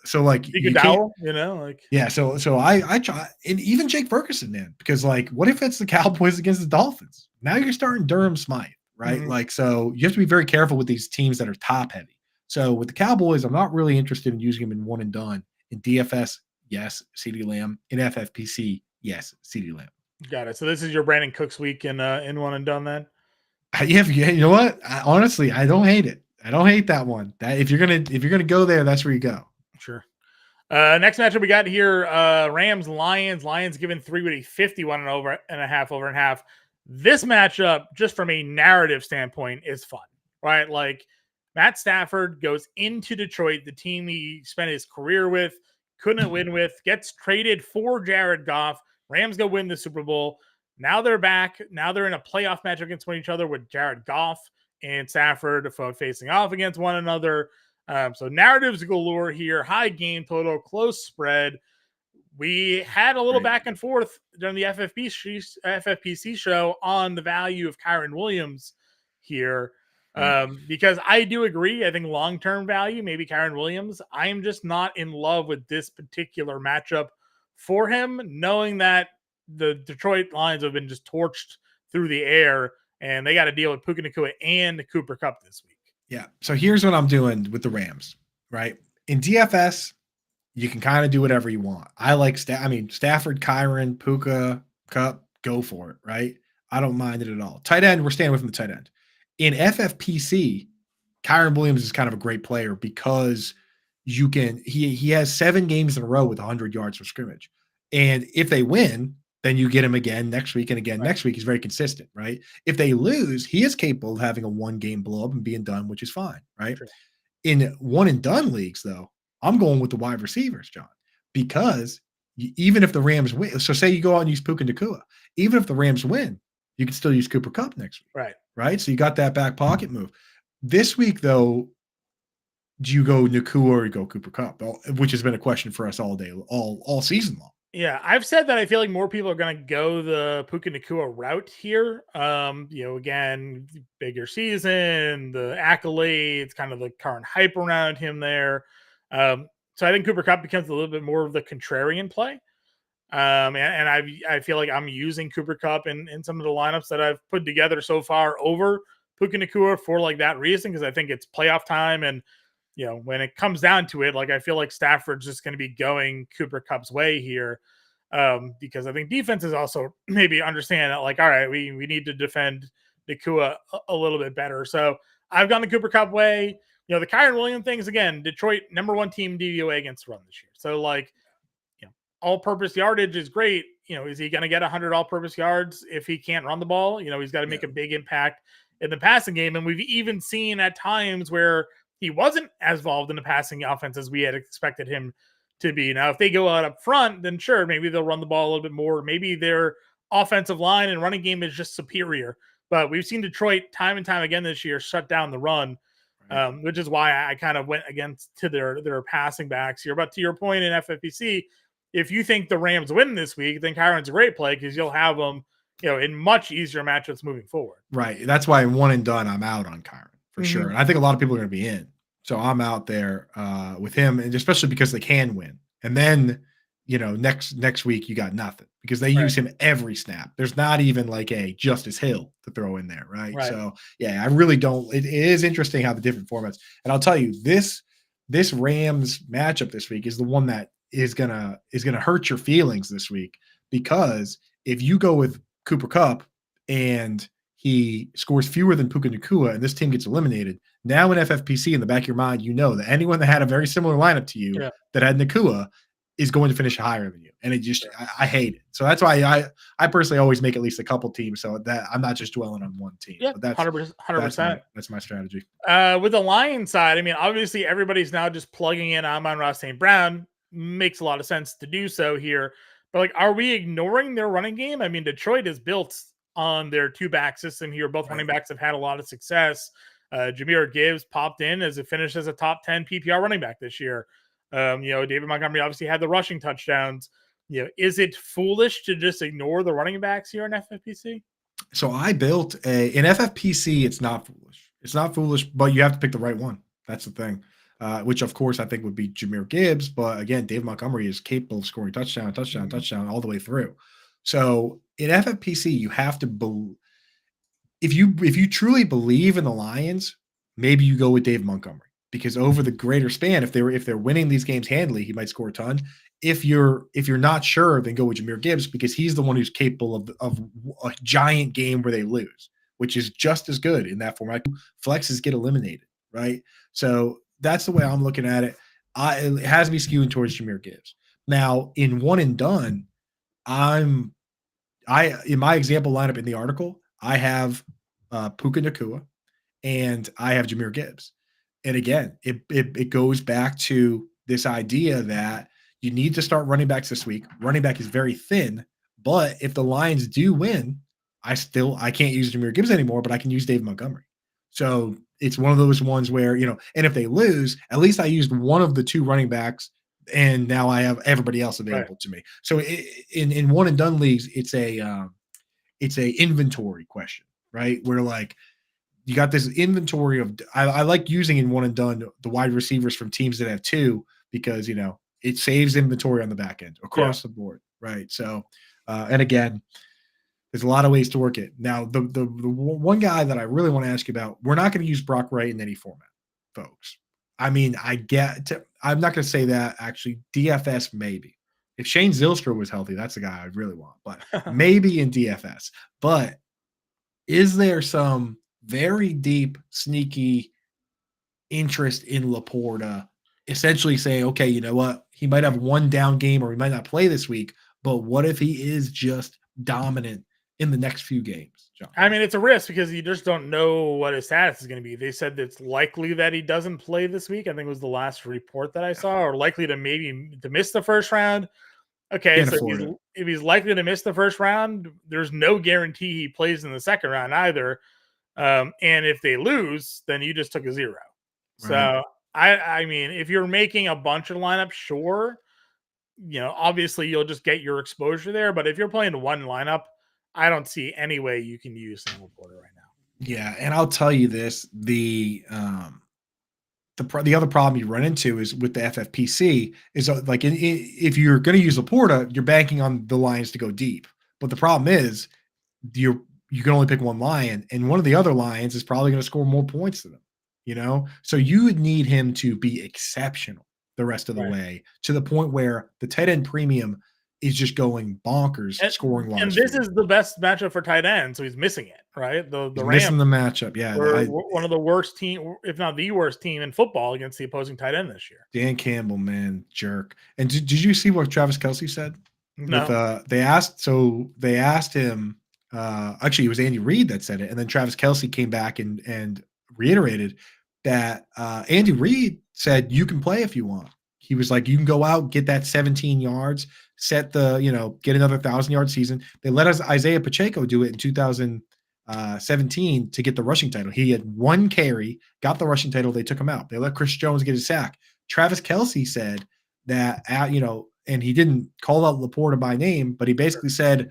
So like you can't. Iguodala, like Yeah, so I try, and even Jake Ferguson, man, because like, what if it's the Cowboys against the Dolphins? Now you're starting Durham Smythe, right? mhm. Like, so you have to be very careful with these teams that are top heavy. So with the Cowboys, I'm not really interested in using them in one and done. In DFS, yes, CD Lamb. In FFPC, yes, CD Lamb. Got it. So this is your Brandon Cooks week in one and done then? Yeah, you know what? Honestly, I don't hate it. I don't hate that one. That if you're gonna go there, that's where you go. Sure. Next matchup we got here, Rams Lions. Lions given 3 with a 51 and over and a half over and half. This matchup, just from a narrative standpoint, is fun, right? Like Matt Stafford goes into Detroit, the team he spent his career with, couldn't win with, gets traded for Jared Goff. Rams go win the Super Bowl. Now they're back. Now they're in a playoff match against each other with Jared Goff and Stafford facing off against one another. So narratives galore here, high game total, close spread. We had a little Right. back and forth during the FFPC show on the value of Kyron Williams here. Right. Because I do agree. I think long-term value, maybe Kyron Williams. I'm just not in love with this particular matchup for him, knowing that the Detroit Lions have been just torched through the air and they got to deal with Puka Nacua and Cooper Kupp this week. Yeah. So here's what I'm doing with the Rams, right? In DFS, you can kind of do whatever you want. I like Stafford, Kyron, Puka, Cup, go for it, right? I don't mind it at all. Tight end, we're staying away from the tight end. In FFPC, Kyron Williams is kind of a great player because he has 7 games in a row with 100 yards from scrimmage. And if they win, then you get him again next week and again Right. next week. He's very consistent, right? If they lose, he is capable of having a 1-game blow up and being done, which is fine, right? True. In one and done leagues, though, I'm going with the wide receivers, John, because even if the Rams win, so say you go out and use Puka Nacua, even if the Rams win, you can still use Cooper Kupp next week, Right. right? So you got that back pocket move. This week, though, do you go Nacua or you go Cooper Kupp, which has been a question for us all day, all season long. Yeah, I've said that I feel like more people are going to go the Puka Nacua route here. Again, bigger season, the accolades, kind of the current hype around him there. So I think Cooper Kupp becomes a little bit more of the contrarian play. And I feel like I'm using Cooper Kupp in some of the lineups that I've put together so far over Puka Nacua for like that reason, because I think it's playoff time. And when it comes down to it, like I feel like Stafford's just going to be going Cooper Kupp's way here, because I think defenses also maybe understand that, like, all right, we need to defend Nacua a little bit better. So I've gone the Cooper Kupp way. The Kyron Williams things, again, Detroit #1 team DVOA against the run this year. So like, all-purpose yardage is great. Is he going to get 100 all-purpose yards if he can't run the ball? He's got to make a big impact in the passing game. And we've even seen at times where he wasn't as involved in the passing offense as we had expected him to be. Now, if they go out up front, then sure, maybe they'll run the ball a little bit more. Maybe their offensive line and running game is just superior. But we've seen Detroit time and time again this year shut down the run, which is why I kind of went against to their passing backs here. But to your point in FFPC, if you think the Rams win this week, then Kyron's a great play because you'll have them, in much easier matchups moving forward. Right. That's why in one and done, I'm out on Kyron for sure. And I think a lot of people are going to be in. So I'm out there with him, and especially because they can win. And then, next week you got nothing because they use him every snap. There's not even like a Justice Hill to throw in there, right? So yeah, I really don't. It is interesting how the different formats. And I'll tell you, this Rams matchup this week is the one that is gonna hurt your feelings this week, because if you go with Cooper Kupp and he scores fewer than Puka Nacua and this team gets eliminated, now in FFPC, in the back of your mind, that anyone that had a very similar lineup to you that had Nacua is going to finish higher than you. And it just, I hate it. So that's why I personally always make at least a couple teams so that I'm not just dwelling on one team. Yeah, but that's 100%. That's my strategy. With the Lions side, I mean, obviously everybody's now just plugging in Amon-Ra St. Brown. Makes a lot of sense to do so here. But like, are we ignoring their running game? I mean, Detroit is built on their 2-back system here. Both running backs have had a lot of success. Jahmyr Gibbs popped in as it finished as a top 10 PPR running back this year. David Montgomery obviously had the rushing touchdowns. Is it foolish to just ignore the running backs here in FFPC? So I built in FFPC. It's not foolish. It's not foolish, but you have to pick the right one. That's the thing. Which of course I think would be Jahmyr Gibbs. But again, David Montgomery is capable of scoring touchdown all the way through. So in FFPC, you have to if you truly believe in the Lions, maybe you go with David Montgomery, because over the greater span, if they're winning these games handily, he might score a ton. If you're not sure, then go with Jahmyr Gibbs, because he's the one who's capable of a giant game where they lose, which is just as good in that format. Flexes get eliminated, right? So that's the way I'm looking at it. It has me skewing towards Jahmyr Gibbs. Now, in one and done, in my example lineup in the article, I have Puka Nacua and I have Jahmyr Gibbs. And again, it goes back to this idea that you need to start running backs this week. Running back is very thin, but if the Lions do win, I can't use Jahmyr Gibbs anymore, but I can use Dave Montgomery. So it's one of those ones where, and if they lose, at least I used one of the 2 running backs, and now I have everybody else available to me. So in one and done leagues, it's a inventory question, right? Where like you got this inventory of, I like using in one and done the wide receivers from teams that have 2, because it saves inventory on the back end across the board, right? So and again, there's a lot of ways to work it. Now, the one guy that I really want to ask you about, we're not going to use Brock Wright in any format, folks. I mean, I'm not going to say that actually. DFS maybe. If Shane Zylstra was healthy, that's the guy I'd really want. But maybe in DFS. But is there some very deep, sneaky interest in Laporta? Essentially saying, okay, you know what? He might have one down game or he might not play this week. But what if he is just dominant in the next few games, John? I mean, it's a risk because you just don't know what his status is going to be. They said it's likely that he doesn't play this week. I think it was the last report that I saw, or likely to miss the first round. Okay, Can't so afford it. if he's likely to miss the first round, there's no guarantee he plays in the second round either. And if they lose, then you just took a zero. Right. So I mean, if you're making a bunch of lineups, sure, obviously you'll just get your exposure there. But if you're playing one lineup, I don't see any way you can use Sam Laporta right now. Yeah, and I'll tell you this: the other problem you run into is with the FFPC is like if you're going to use Laporta, you're banking on the Lions to go deep. But the problem is you can only pick one Lion, and one of the other Lions is probably going to score more points than them. So you would need him to be exceptional the rest of the way to the point where the tight end premium is just going bonkers, scoring large. And this is the best matchup for tight end, so he's missing it, right? The Rams missing the matchup. Yeah, one of the worst team, if not the worst team in football against the opposing tight end this year. Dan Campbell, man, jerk. And did you see what Travis Kelce said? No. They asked him. Actually, it was Andy Reid that said it, and then Travis Kelce came back and reiterated that Andy Reid said you can play if you want. He was like, you can go out, get that 17 yards, get another 1,000-yard season. They let us Isaiah Pacheco do it in 2017 to get the rushing title. He had one carry, got the rushing title. They took him out. They let Chris Jones get a sack. Travis Kelce said that, and he didn't call out Laporta by name, but he basically said,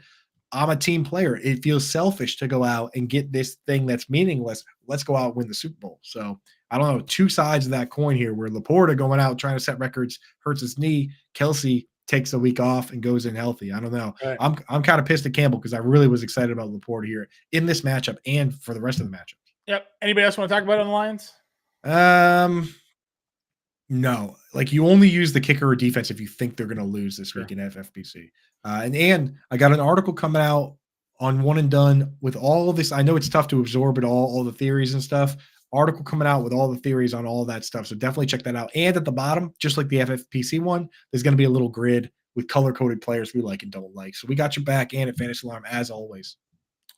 I'm a team player. It feels selfish to go out and get this thing that's meaningless. Let's go out and win the Super Bowl. So I don't know, two sides of that coin here where Laporta going out trying to set records, hurts his knee. Kelce takes a week off and goes in healthy. I don't know. Right. I'm kind of pissed at Campbell because I really was excited about Laporta here in this matchup and for the rest of the matchup. Yep. Anybody else want to talk about on the Lions? No. Like you only use the kicker or defense if you think they're going to lose this week in FFPC. And I got an article coming out on One and Done with all of this. I know it's tough to absorb it all the theories and stuff. Article coming out with all the theories on all that stuff. So definitely check that out. And at the bottom, just like the FFPC one, there's going to be a little grid with color-coded players we like and don't like. So we got your back and at Fantasy Alarm as always.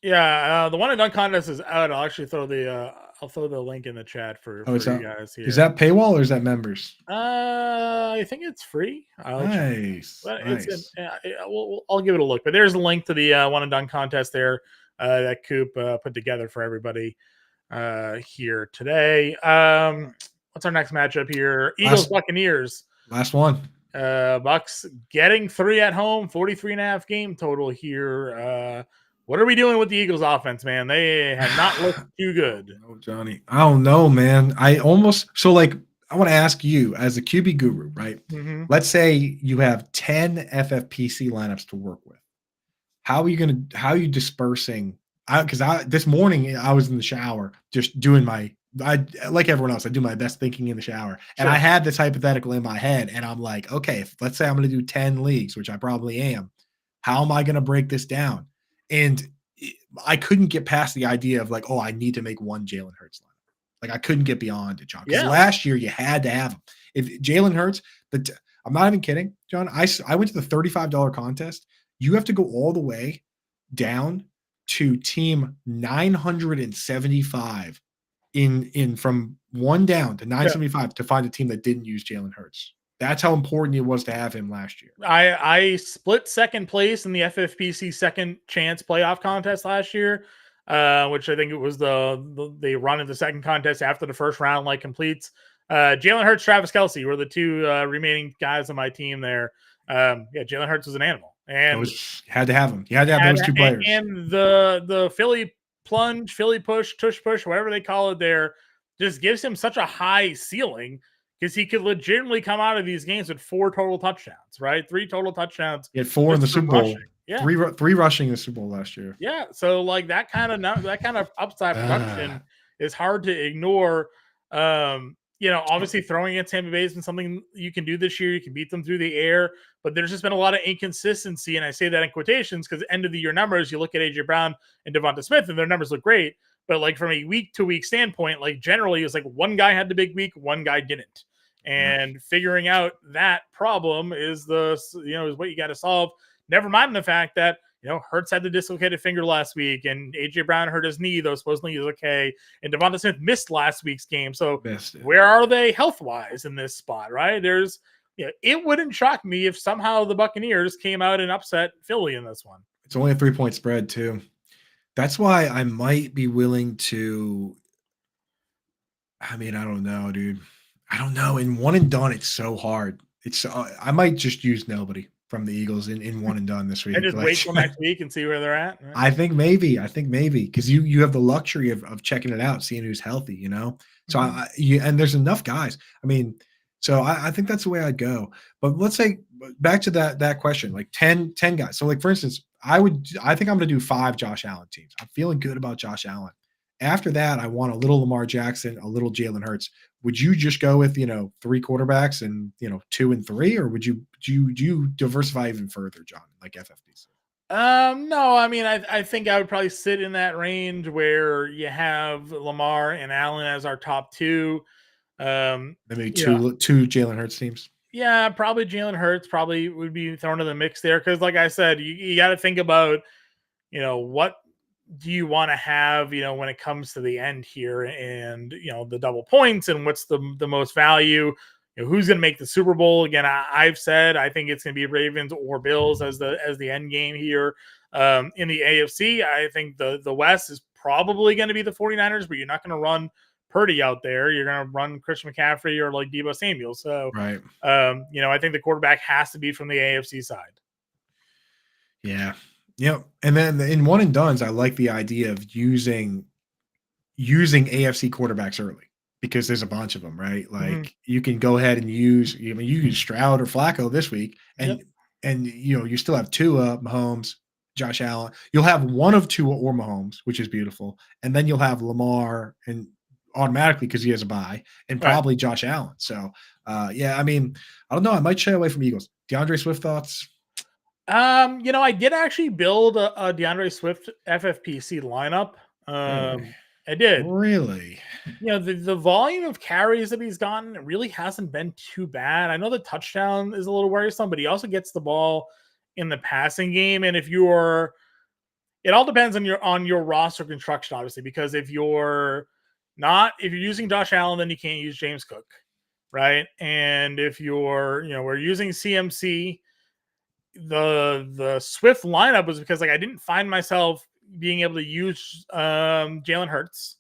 Yeah, the One and Done contest is out. I'll actually throw the link in the chat for you guys here. Is that paywall or is that members? I think it's free. Nice. I'll give it a look. But there's a link to the One and Done contest there that Coop put together for everybody here today. What's our next matchup here? Eagles Buccaneers. Last one. Bucks getting 3 at home, 43.5 game total here. What are we doing with the Eagles offense, man? They have not looked too good. Oh, Johnny. I don't know, man. I want to ask you as a QB guru, right? Mm-hmm. Let's say you have 10 FFPC lineups to work with. How are you dispersing? Because this morning I was in the shower just doing like everyone else, I do my best thinking in the shower. Sure. And I had this hypothetical in my head and I'm like, okay, let's say I'm going to do 10 leagues, which I probably am. How am I going to break this down? And I couldn't get past the idea of like, I need to make one Jalen Hurts lineup. Like I couldn't get beyond it, John. Because last year you had to have him. If Jalen Hurts, I'm not even kidding, John. I went to the $35 contest. You have to go all the way down to team 975 in from one down to 975 to find a team that didn't use Jalen Hurts. That's how important it was to have him last year. I split second place in the FFPC second chance playoff contest last year, which I think it was they run in the second contest after the first round completes. Jalen Hurts, Travis Kelce were the two remaining guys on my team there. Jalen Hurts was an animal, and had to have him. You had to have those two players. And the Philly plunge, Philly push, tush push, whatever they call it there, just gives him such a high ceiling. Because he could legitimately come out of these games with 4 total touchdowns, right? 3 total touchdowns. He had 4 in the Super Bowl. Yeah. 3 rushing in the Super Bowl last year. Yeah. So that kind of upside production is hard to ignore. obviously throwing at Tampa Bay has been something you can do this year. You can beat them through the air, but there's just been a lot of inconsistency. And I say that in quotations because end of the year numbers, you look at AJ Brown and Devonta Smith and their numbers look great. But like from a week to week standpoint, like generally it's like one guy had the big week, one guy didn't. And figuring out that problem is is what you got to solve. Never mind the fact that Hurts had the dislocated finger last week, and AJ Brown hurt his knee, though supposedly he's okay. And Devonta Smith missed last week's game. So where are they health wise in this spot? Right? It wouldn't shock me if somehow the Buccaneers came out and upset Philly in this one. It's only a 3-point spread too. That's why I might be willing to. I mean, I don't know, dude. I don't know. In one and done, it's so hard. I might just use nobody from the Eagles in one and done this week. And just wait till next week and see where they're at. Right? I think maybe because you have the luxury of checking it out, seeing who's healthy. So and there's enough guys. I mean, so I think that's the way I'd go. But let's say back to that question, like 10 guys. So like for instance, I think I'm going to do 5 Josh Allen teams. I'm feeling good about Josh Allen. After that, I want a little Lamar Jackson, a little Jalen Hurts. Would you just go with 3 quarterbacks and 2 and 3, or would you diversify even further, John, like FFPC? No, I mean I think I would probably sit in that range where you have Lamar and Allen as our top 2. Maybe two Jalen Hurts teams. Yeah, probably Jalen Hurts probably would be thrown in the mix there because, like I said, you got to think about what do you want to have, when it comes to the end here and, the double points and what's the most value, who's going to make the Super Bowl. Again, I've said, I think it's going to be Ravens or Bills as the end game here. In the AFC, I think the West is probably going to be the 49ers, but you're not going to run Purdy out there. You're going to run Christian McCaffrey or like Deebo Samuel. So, right. I think the quarterback has to be from the AFC side. Yeah. Yep. And then in one and dones, I like the idea of using AFC quarterbacks early because there's a bunch of them, right? Like you can go ahead and you use Stroud or Flacco this week, and you still have Tua, Mahomes, Josh Allen. You'll have one of Tua or Mahomes, which is beautiful, and then you'll have Lamar and automatically because he has a bye, and probably Josh Allen. So, I mean, I don't know. I might shy away from Eagles. DeAndre Swift thoughts? I did actually build a DeAndre Swift FFPC lineup. Really? I did. Really? The volume of carries that he's gotten really hasn't been too bad. I know the touchdown is a little worrisome, but he also gets the ball in the passing game. And it all depends on your roster construction, obviously, because if you're using Josh Allen, then you can't use James Cook, right? And if we're using CMC, the Swift lineup was because I didn't find myself being able to use Jalen Hurts,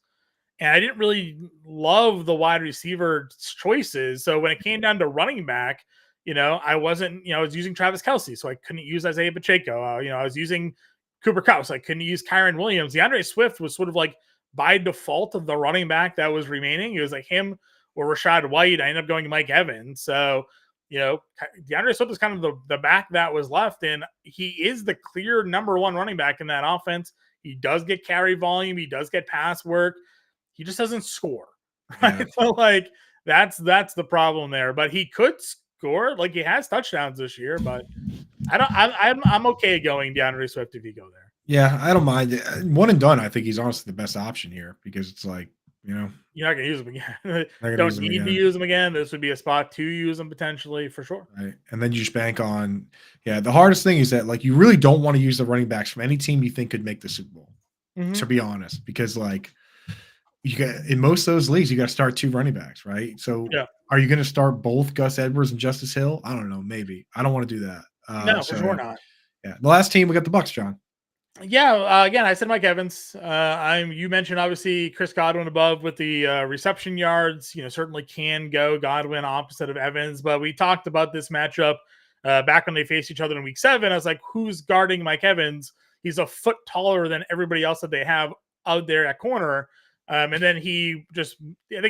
and I didn't really love the wide receiver choices. So when it came down to running back, I wasn't, I was using Travis Kelce, so I couldn't use Isaiah Pacheco. I was using Cooper Kupp, so I couldn't use Kyron Williams. DeAndre Swift was sort of like by default of the running back that was remaining. It was like him or Rashad White. I ended up going to Mike Evans. So DeAndre Swift is kind of the back that was left, and he is the clear number 1 running back in that offense. He does get carry volume. He does get pass work. He just doesn't score. Right? Yeah. So that's the problem there. But he could score. He has touchdowns this year. But I'm okay going DeAndre Swift if you go there. Yeah, I don't mind it. One and done. I think he's honestly the best option here because it's you're not going to use them again. Don't need to use them again. This would be a spot to use them potentially for sure. Right. And then you just bank on, the hardest thing is that you really don't want to use the running backs from any team you think could make the Super Bowl, to be honest, because you got in most of those leagues, you got to start 2 running backs, right? So are you going to start both Gus Edwards and Justice Hill? I don't know. Maybe. I don't want to do that. No, for sure not. Yeah. The last team, we got the Bucs, John. Yeah, again, I said Mike Evans. You mentioned obviously Chris Godwin above with the reception yards. Certainly can go Godwin opposite of Evans, but we talked about this matchup back when they faced each other in Week 7. I was like, who's guarding Mike Evans? He's a foot taller than everybody else that they have out there at corner. And then I think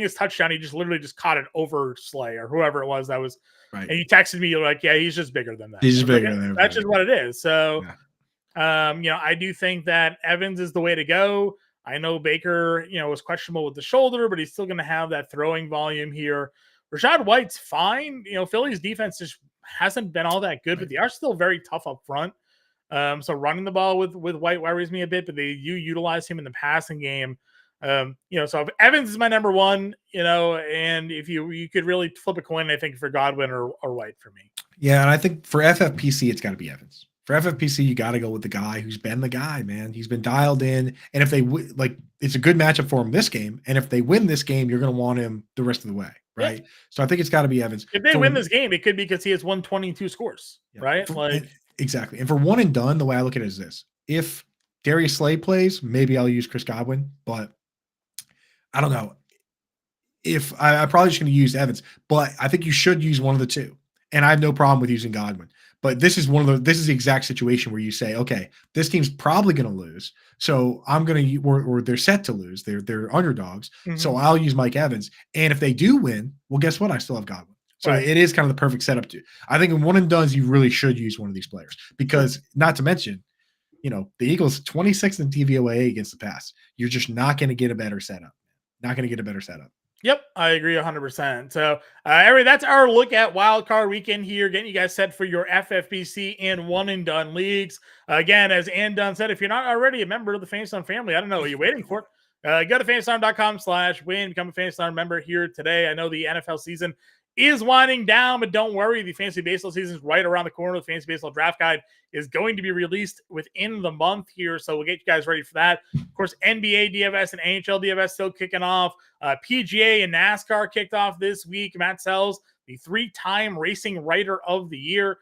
his touchdown, he just literally just caught it over Slay or whoever it was that was. Right. And you texted me, you're like, yeah, he's just bigger than that. He's just bigger than that. That's just what it is. So. I do think that Evans is the way to go. I know Baker, was questionable with the shoulder, but he's still going to have that throwing volume here. Rashad White's fine. Philly's defense just hasn't been all that good, but they are still very tough up front. So running the ball with White worries me a bit, but they do utilize him in the passing game. So if Evans is my number one, and if you could really flip a coin, I think for Godwin or White for me. Yeah, and I think for FFPC, it's got to be Evans. For FFPC, you got to go with the guy who's been the guy, man. He's been dialed in, and if they it's a good matchup for him this game. And if they win this game, you're going to want him the rest of the way, right? Yeah. So I think it's got to be Evans. If they win this game, it could be because he has 122 scores, right? Exactly. And for one and done, the way I look at it is this: if Darius Slay plays, maybe I'll use Chris Godwin, but I don't know. If I'm probably just going to use Evans, but I think you should use one of the two. And I have no problem with using Godwin. But this is the exact situation where you say, okay, this team's probably going to lose. So I'm going to, or they're set to lose. They're underdogs. Mm-hmm. So I'll use Mike Evans. And if they do win, well, guess what? I still have Godwin. So It is kind of the perfect setup to. I think in one and dones, you really should use one of these players because not to mention, the Eagles 26th in DVOA against the pass. You're just not going to get a better setup. Not going to get a better setup. Yep, I agree 100%. So, that's our look at Wild Card Weekend here, getting you guys set for your FFPC and one and done leagues. Again, as Ann Dunn said, if you're not already a member of the Fantasy Zone family, I don't know what you're waiting for. Go to fantasystime.com/win, become a Fantasy Zone member here today. I know the NFL season is winding down, but don't worry. The fantasy baseball season is right around the corner. The fantasy baseball draft guide is going to be released within the month here. So we'll get you guys ready for that. Of course, NBA DFS and NHL DFS still kicking off. PGA and NASCAR kicked off this week. Matt Sells, the 3-time racing writer of the year,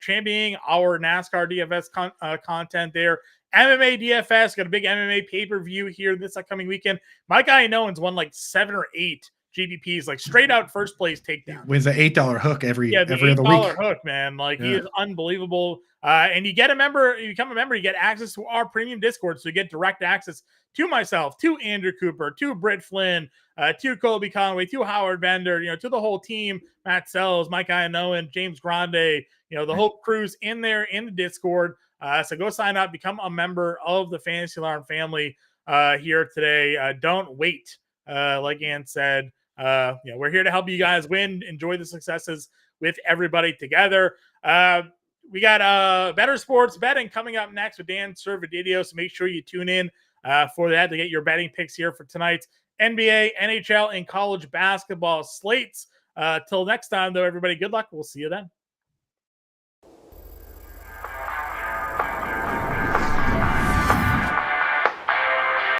championing our NASCAR DFS content there. MMA DFS, got a big MMA pay-per-view here this upcoming weekend. My guy Nolan's won like 7 or 8 GPPs, like straight out first place takedown. Wins the $8 hook every other week. $8 hook, man. He is unbelievable. And you get a member, you become a member, you get access to our premium Discord. So you get direct access to myself, to Andrew Cooper, to Britt Flynn, to Colby Conway, to Howard Bender, to the whole team, Matt Sells, Mike Ianoan, James Grande, the whole crew's in there in the Discord. So go sign up, become a member of the Fantasy Alarm family here today. Don't wait. Like Ann said, we're here to help you guys win, enjoy the successes with everybody together. We got Better Sports Betting coming up next with Dan Servadidio, so make sure you tune in for that to get your betting picks here for tonight's NBA, NHL, and college basketball slates. Till next time, though, everybody, good luck. We'll see you then.